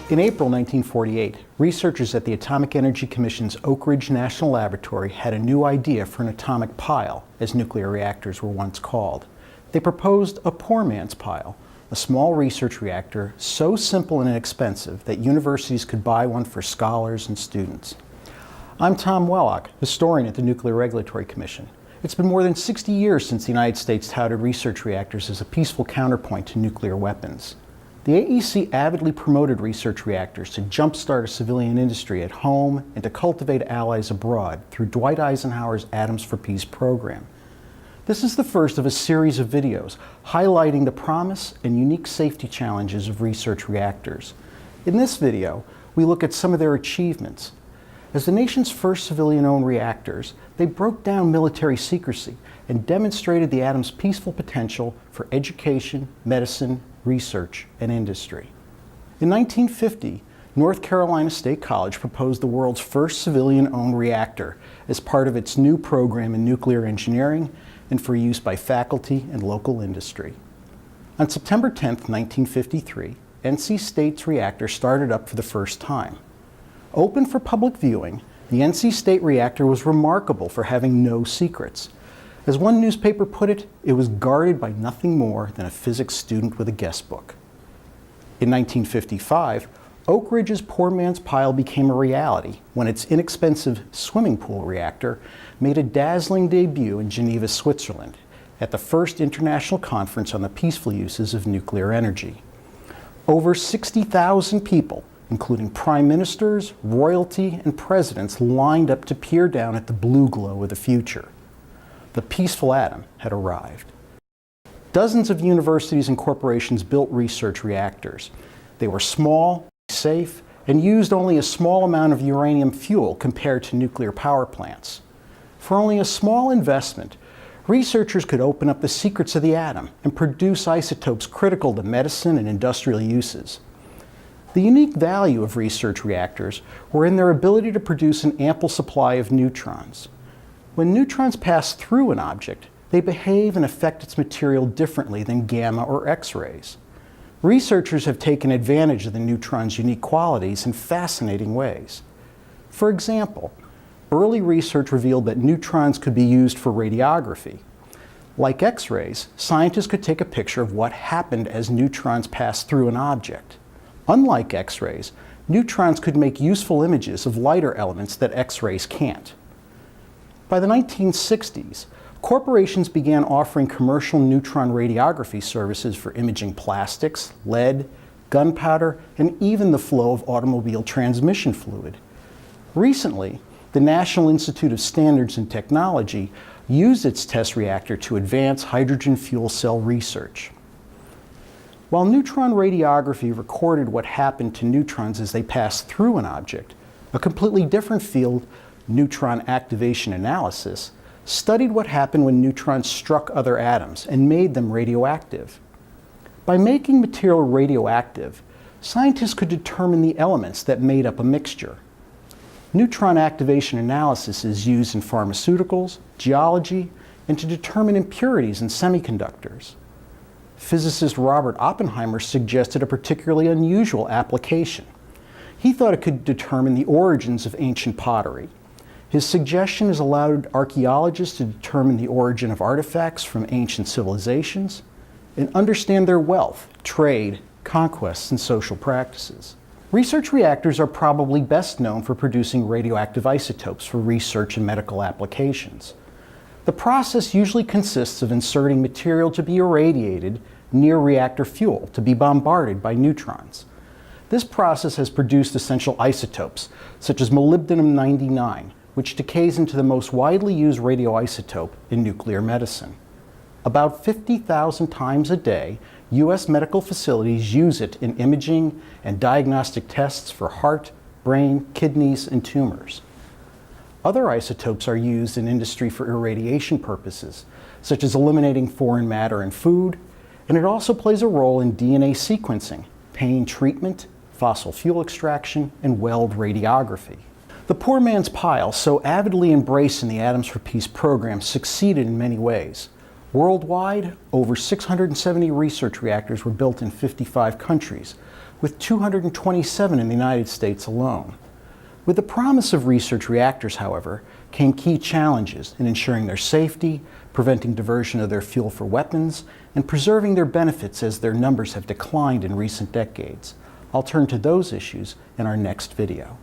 In April 1948, researchers at the Atomic Energy Commission's Oak Ridge National Laboratory had a new idea for an atomic pile, as nuclear reactors were once called. They proposed a poor man's pile, a small research reactor so simple and inexpensive that universities could buy one for scholars and students. I'm Tom Wellock, historian at the Nuclear Regulatory Commission. It's been more than 60 years since the United States touted research reactors as a peaceful counterpoint to nuclear weapons. The AEC avidly promoted research reactors to jumpstart a civilian industry at home and to cultivate allies abroad through Dwight Eisenhower's Atoms for Peace program. This is the first of a series of videos highlighting the promise and unique safety challenges of research reactors. In this video, we look at some of their achievements. As the nation's first civilian-owned reactors, they broke down military secrecy and demonstrated the atom's peaceful potential for education, medicine, research, and industry. In 1950, North Carolina State College proposed the world's first civilian-owned reactor as part of its new program in nuclear engineering and for use by faculty and local industry. On September 10, 1953, NC State's reactor started up for the first time. Open for public viewing, the NC State reactor was remarkable for having no secrets. As one newspaper put it, it was guarded by nothing more than a physics student with a guest book. In 1955, Oak Ridge's poor man's pile became a reality when its inexpensive swimming pool reactor made a dazzling debut in Geneva, Switzerland, at the first international conference on the peaceful uses of nuclear energy. Over 60,000 people, including prime ministers, royalty, and presidents, lined up to peer down at the blue glow of the future. The peaceful atom had arrived. Dozens of universities and corporations built research reactors. They were small, safe, and used only a small amount of uranium fuel compared to nuclear power plants. For only a small investment, researchers could open up the secrets of the atom and produce isotopes critical to medicine and industrial uses. The unique value of research reactors were in their ability to produce an ample supply of neutrons. When neutrons pass through an object, they behave and affect its material differently than gamma or X-rays. Researchers have taken advantage of the neutron's unique qualities in fascinating ways. For example, early research revealed that neutrons could be used for radiography. Like X-rays, scientists could take a picture of what happened as neutrons passed through an object. Unlike X-rays, neutrons could make useful images of lighter elements that X-rays can't. By the 1960s, corporations began offering commercial neutron radiography services for imaging plastics, lead, gunpowder, and even the flow of automobile transmission fluid. Recently, the National Institute of Standards and Technology used its test reactor to advance hydrogen fuel cell research. While neutron radiography recorded what happened to neutrons as they passed through an object, a completely different field, neutron activation analysis, studied what happened when neutrons struck other atoms and made them radioactive. By making material radioactive, scientists could determine the elements that made up a mixture. Neutron activation analysis is used in pharmaceuticals, geology, and to determine impurities in semiconductors. Physicist Robert Oppenheimer suggested a particularly unusual application. He thought it could determine the origins of ancient pottery. His suggestion has allowed archaeologists to determine the origin of artifacts from ancient civilizations and understand their wealth, trade, conquests, and social practices. Research reactors are probably best known for producing radioactive isotopes for research and medical applications. The process usually consists of inserting material to be irradiated near reactor fuel to be bombarded by neutrons. This process has produced essential isotopes, such as molybdenum-99, which decays into the most widely used radioisotope in nuclear medicine. About 50,000 times a day, U.S. medical facilities use it in imaging and diagnostic tests for heart, brain, kidneys, and tumors. Other isotopes are used in industry for irradiation purposes, such as eliminating foreign matter in food, and it also plays a role in DNA sequencing, pain treatment, fossil fuel extraction, and weld radiography. The poor man's pile, so avidly embraced in the Atoms for Peace program, succeeded in many ways. Worldwide, over 670 research reactors were built in 55 countries, with 227 in the United States alone. With the promise of research reactors, however, came key challenges in ensuring their safety, preventing diversion of their fuel for weapons, and preserving their benefits as their numbers have declined in recent decades. I'll turn to those issues in our next video.